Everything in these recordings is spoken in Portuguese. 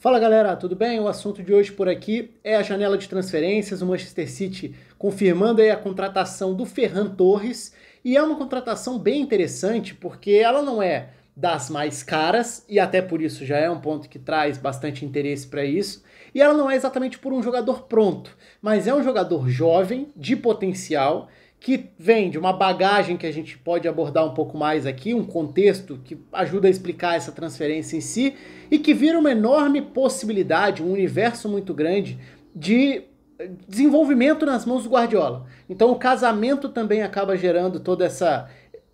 Fala galera, tudo bem? O assunto de hoje por aqui é a janela de transferências, o Manchester City confirmando aí a contratação do Ferran Torres, e é uma contratação bem interessante porque ela não é das mais caras, e até por isso já é um ponto que traz bastante interesse para isso, e ela não é exatamente por um jogador pronto, mas é um jogador jovem, de potencial, que vem de uma bagagem que a gente pode abordar um pouco mais aqui, um contexto que ajuda a explicar essa transferência em si, e que vira uma enorme possibilidade, um universo muito grande de desenvolvimento nas mãos do Guardiola. Então o casamento também acaba gerando toda essa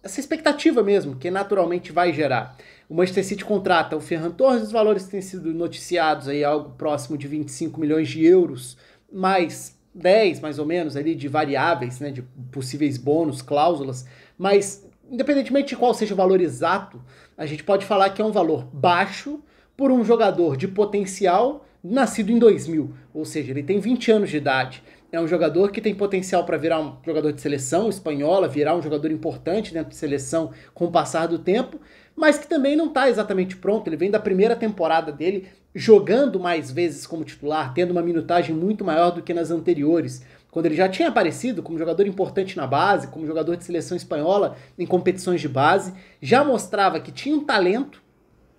expectativa mesmo, que naturalmente vai gerar. O Manchester City contrata o Ferran Torres, os valores têm sido noticiados aí, algo próximo de 25 milhões de euros, mais 10 mais ou menos ali de variáveis, né, de possíveis bônus, cláusulas, mas independentemente de qual seja o valor exato, a gente pode falar que é um valor baixo por um jogador de potencial nascido em 2000, ou seja, ele tem 20 anos de idade. É um jogador que tem potencial para virar um jogador de seleção espanhola, virar um jogador importante dentro de seleção com o passar do tempo, mas que também não está exatamente pronto. Ele vem da primeira temporada dele jogando mais vezes como titular, tendo uma minutagem muito maior do que nas anteriores, quando ele já tinha aparecido como jogador importante na base, como jogador de seleção espanhola em competições de base, já mostrava que tinha um talento,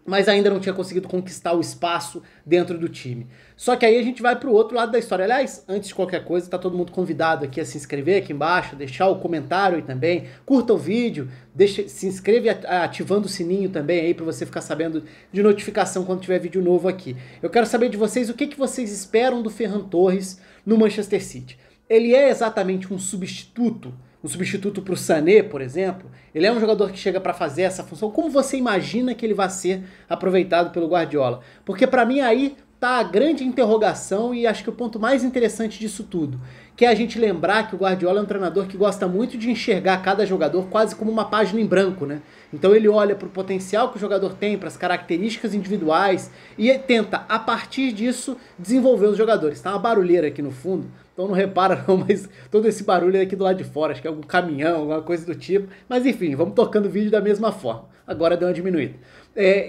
mas ainda não tinha conseguido conquistar o espaço dentro do time. Só que aí a gente vai para o outro lado da história. Aliás, antes de qualquer coisa, tá todo mundo convidado aqui a se inscrever aqui embaixo, deixar o comentário aí também, curta o vídeo, se inscreve ativando o sininho também aí para você ficar sabendo de notificação quando tiver vídeo novo aqui. Eu quero saber de vocês o que vocês esperam do Ferran Torres no Manchester City. Ele é exatamente um substituto para o Sané, por exemplo? Ele é um jogador que chega para fazer essa função. Como você imagina que ele vai ser aproveitado pelo Guardiola? Porque para mim aí tá a grande interrogação e acho que o ponto mais interessante disso tudo, que é a gente lembrar que o Guardiola é um treinador que gosta muito de enxergar cada jogador quase como uma página em branco, né? Então ele olha para o potencial que o jogador tem, para as características individuais e tenta, a partir disso, desenvolver os jogadores. Tá uma barulheira aqui no fundo, então não repara não, mas todo esse barulho é aqui do lado de fora, acho que é algum caminhão, alguma coisa do tipo. Mas enfim, vamos tocando o vídeo da mesma forma. Agora deu uma diminuída.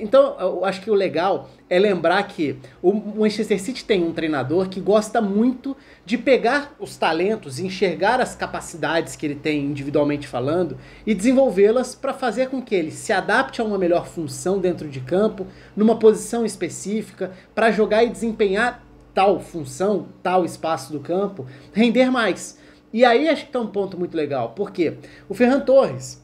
Então, eu acho que o legal é lembrar que o Manchester City tem um treinador que gosta muito de pegar os talentos, enxergar as capacidades que ele tem individualmente falando e desenvolvê-las para fazer com que ele se adapte a uma melhor função dentro de campo, numa posição específica, para jogar e desempenhar tal função, tal espaço do campo, render mais. E aí acho que tá um ponto muito legal, porque o Ferran Torres,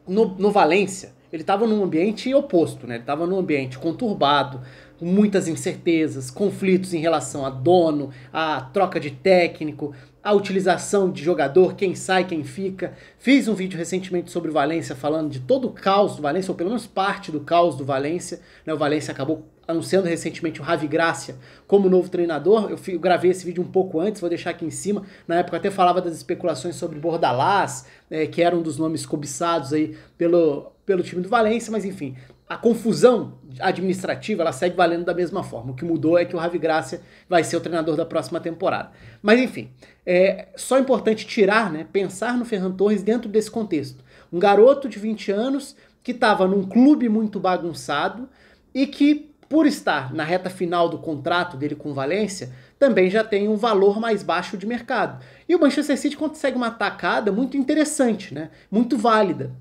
no Valência, ele estava num ambiente oposto, né? Ele estava num ambiente conturbado, com muitas incertezas, conflitos em relação a dono, a troca de técnico, a utilização de jogador, quem sai, quem fica. Fiz um vídeo recentemente sobre o Valência, falando de todo o caos do Valência, ou pelo menos parte do caos do Valência, né? O Valência acabou anunciando recentemente o Javi Gracia como novo treinador. Eu gravei esse vídeo um pouco antes, vou deixar aqui em cima. Na época até falava das especulações sobre Bordalás, que era um dos nomes cobiçados aí pelo time do Valência, mas enfim, a confusão administrativa ela segue valendo da mesma forma. O que mudou é que o Javi Gracia vai ser o treinador da próxima temporada. Mas enfim, é só importante tirar, né, pensar no Ferran Torres dentro desse contexto. Um garoto de 20 anos que estava num clube muito bagunçado e que, por estar na reta final do contrato dele com o Valência, também já tem um valor mais baixo de mercado. E o Manchester City consegue uma tacada muito interessante, né? Muito válida.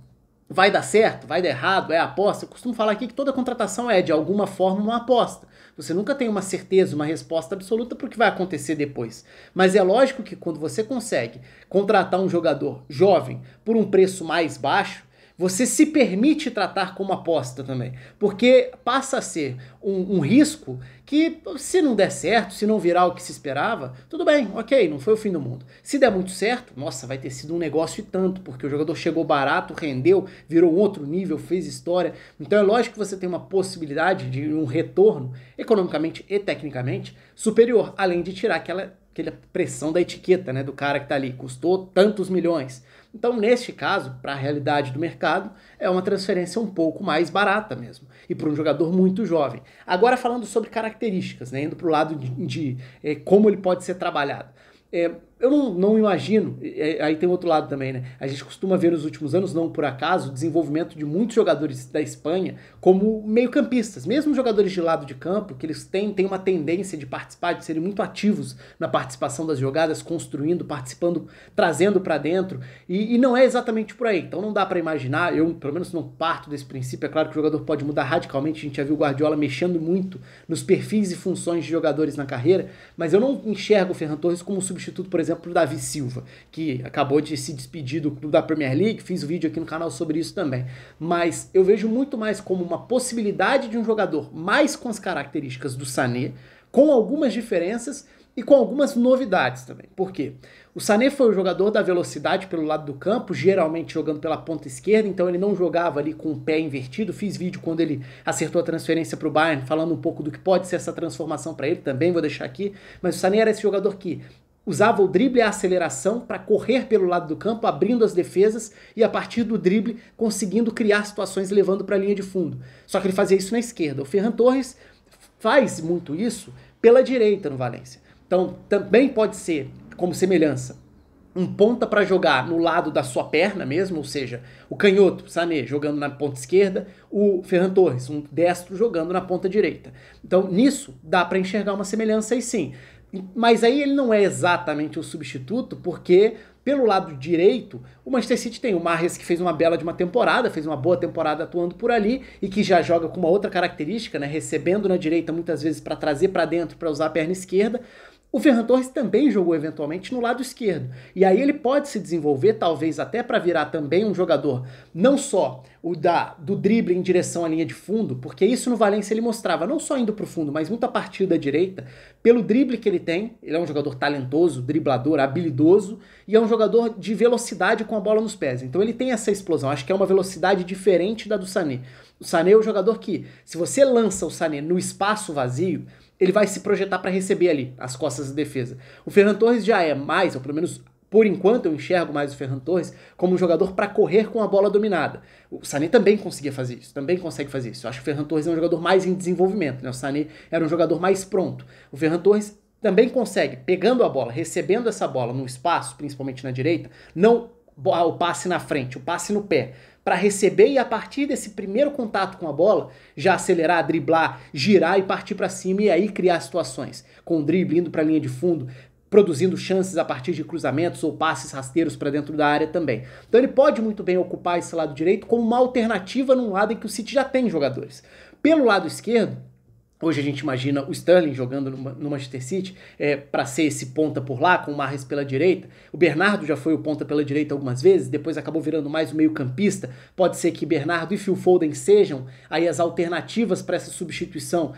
Vai dar certo? Vai dar errado? É aposta? Eu costumo falar aqui que toda contratação é, de alguma forma, uma aposta. Você nunca tem uma certeza, uma resposta absoluta para o que vai acontecer depois. Mas é lógico que quando você consegue contratar um jogador jovem por um preço mais baixo, você se permite tratar como aposta também, porque passa a ser um risco que, se não der certo, se não virar o que se esperava, tudo bem, ok, não foi o fim do mundo. Se der muito certo, nossa, vai ter sido um negócio e tanto, porque o jogador chegou barato, rendeu, virou um outro nível, fez história. Então é lógico que você tem uma possibilidade de um retorno, economicamente e tecnicamente, superior, além de tirar aquela pressão da etiqueta, né, do cara que tá ali, custou tantos milhões. Então, neste caso, para a realidade do mercado, é uma transferência um pouco mais barata mesmo, e para um jogador muito jovem. Agora, falando sobre características, né, indo para o lado de como ele pode ser trabalhado. eu não imagino, aí tem outro lado também, né? A gente costuma ver nos últimos anos, não por acaso, o desenvolvimento de muitos jogadores da Espanha como meio-campistas, mesmo jogadores de lado de campo, que eles têm uma tendência de participar, de serem muito ativos na participação das jogadas, construindo, participando, trazendo pra dentro, e não é exatamente por aí. Então não dá pra imaginar, eu pelo menos não parto desse princípio, é claro que o jogador pode mudar radicalmente, a gente já viu o Guardiola mexendo muito nos perfis e funções de jogadores na carreira, mas eu não enxergo o Ferran Torres como um substituto, por exemplo, do Davi Silva, que acabou de se despedir do clube da Premier League, fiz um vídeo aqui no canal sobre isso também. Mas eu vejo muito mais como uma possibilidade de um jogador mais com as características do Sané, com algumas diferenças e com algumas novidades também. Por quê? O Sané foi o jogador da velocidade pelo lado do campo, geralmente jogando pela ponta esquerda, então ele não jogava ali com o pé invertido. Fiz vídeo quando ele acertou a transferência para o Bayern, falando um pouco do que pode ser essa transformação para ele, também vou deixar aqui. Mas o Sané era esse jogador que usava o drible e a aceleração para correr pelo lado do campo, abrindo as defesas e a partir do drible conseguindo criar situações levando para a linha de fundo. Só que ele fazia isso na esquerda. O Ferran Torres faz muito isso pela direita no Valência. Então também pode ser, como semelhança, um ponta para jogar no lado da sua perna mesmo, ou seja, o canhoto, Sané, jogando na ponta esquerda, o Ferran Torres, um destro, jogando na ponta direita. Então nisso dá para enxergar uma semelhança aí sim. Mas aí ele não é exatamente o substituto, porque pelo lado direito, o Manchester City tem o Mahrez, que fez uma bela de uma temporada, fez uma boa temporada atuando por ali, e que já joga com uma outra característica, né, recebendo na direita muitas vezes para trazer para dentro, para usar a perna esquerda. O Ferran Torres também jogou eventualmente no lado esquerdo. E aí ele pode se desenvolver, talvez até para virar também um jogador, não só do drible em direção à linha de fundo, porque isso no Valência ele mostrava, não só indo para o fundo, mas muito a partir da direita, pelo drible que ele tem. Ele é um jogador talentoso, driblador, habilidoso, e é um jogador de velocidade com a bola nos pés. Então ele tem essa explosão, acho que é uma velocidade diferente da do Sané. O Sané é o jogador que, se você lança o Sané no espaço vazio, ele vai se projetar para receber ali as costas da defesa. O Ferran Torres já é mais, ou pelo menos por enquanto eu enxergo mais o Ferran Torres como um jogador para correr com a bola dominada. O Sané também conseguia fazer isso, também consegue fazer isso. Eu acho que o Ferran Torres é um jogador mais em desenvolvimento, né? O Sané era um jogador mais pronto. O Ferran Torres também consegue, pegando a bola, recebendo essa bola no espaço, principalmente na direita, não o passe na frente, o passe no pé, para receber e a partir desse primeiro contato com a bola, já acelerar, driblar, girar e partir para cima e aí criar situações. Com o drible indo para a linha de fundo, produzindo chances a partir de cruzamentos ou passes rasteiros para dentro da área também. Então ele pode muito bem ocupar esse lado direito como uma alternativa num lado em que o City já tem jogadores. Pelo lado esquerdo, hoje a gente imagina o Sterling jogando no Manchester City para ser esse ponta por lá, com o Mahrez pela direita. O Bernardo já foi o ponta pela direita algumas vezes, depois acabou virando mais o meio campista. Pode ser que Bernardo e Phil Foden sejam aí as alternativas para essa substituição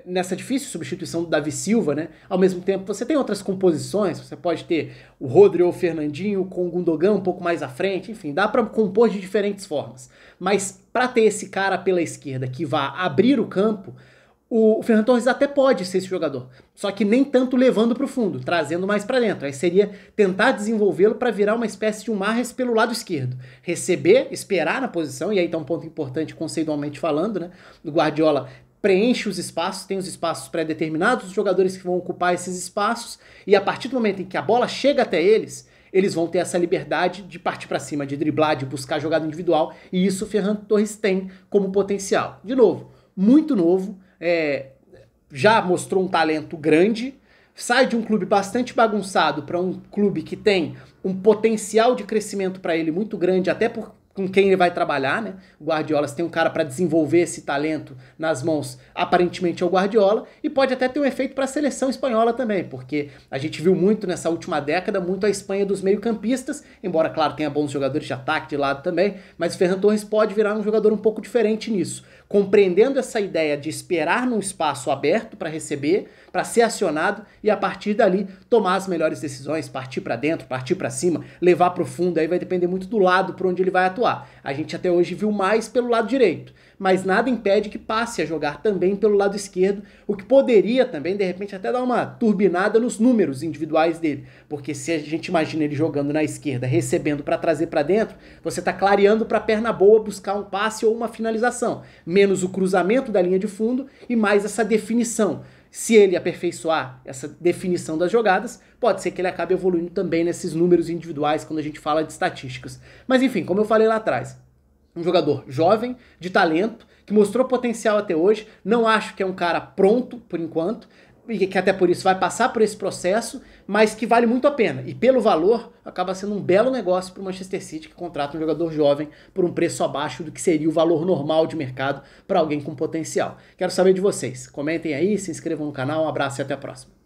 nessa difícil substituição do Davi Silva, né? Ao mesmo tempo, você tem outras composições, você pode ter o Rodri ou o Fernandinho com o Gundogan um pouco mais à frente, enfim, dá para compor de diferentes formas. Mas para ter esse cara pela esquerda que vá abrir o campo, o Ferran Torres até pode ser esse jogador, só que nem tanto levando para o fundo, trazendo mais para dentro. Aí seria tentar desenvolvê-lo para virar uma espécie de um Mahrez pelo lado esquerdo. Receber, esperar na posição, e aí tá um ponto importante conceitualmente falando, né? O Guardiola preenche os espaços, tem os espaços pré-determinados, os jogadores que vão ocupar esses espaços, e a partir do momento em que a bola chega até eles, eles vão ter essa liberdade de partir para cima, de driblar, de buscar jogada individual, e isso o Ferran Torres tem como potencial. De novo, muito novo, já mostrou um talento grande, sai de um clube bastante bagunçado para um clube que tem um potencial de crescimento para ele muito grande, até com quem ele vai trabalhar, né? O Guardiola tem um cara para desenvolver esse talento nas mãos, aparentemente é o Guardiola, e pode até ter um efeito para a seleção espanhola também, porque a gente viu muito nessa última década, muito a Espanha dos meio-campistas, embora, claro, tenha bons jogadores de ataque de lado também, mas o Ferran Torres pode virar um jogador um pouco diferente nisso, compreendendo essa ideia de esperar num espaço aberto para receber, para ser acionado e a partir dali tomar as melhores decisões, partir para dentro, partir para cima, levar para o fundo, aí vai depender muito do lado por onde ele vai atuar. A gente até hoje viu mais pelo lado direito, mas nada impede que passe a jogar também pelo lado esquerdo, o que poderia também, de repente, até dar uma turbinada nos números individuais dele, porque se a gente imagina ele jogando na esquerda, recebendo para trazer para dentro, você está clareando para a perna boa buscar um passe ou uma finalização, menos o cruzamento da linha de fundo e mais essa definição. se ele aperfeiçoar essa definição das jogadas, pode ser que ele acabe evoluindo também nesses números individuais quando a gente fala de estatísticas. Mas enfim, como eu falei lá atrás, um jogador jovem, de talento, que mostrou potencial até hoje, não acho que é um cara pronto por enquanto, e que até por isso vai passar por esse processo, mas que vale muito a pena. E pelo valor, acaba sendo um belo negócio para o Manchester City, que contrata um jogador jovem por um preço abaixo do que seria o valor normal de mercado para alguém com potencial. Quero saber de vocês. Comentem aí, se inscrevam no canal, um abraço e até a próxima.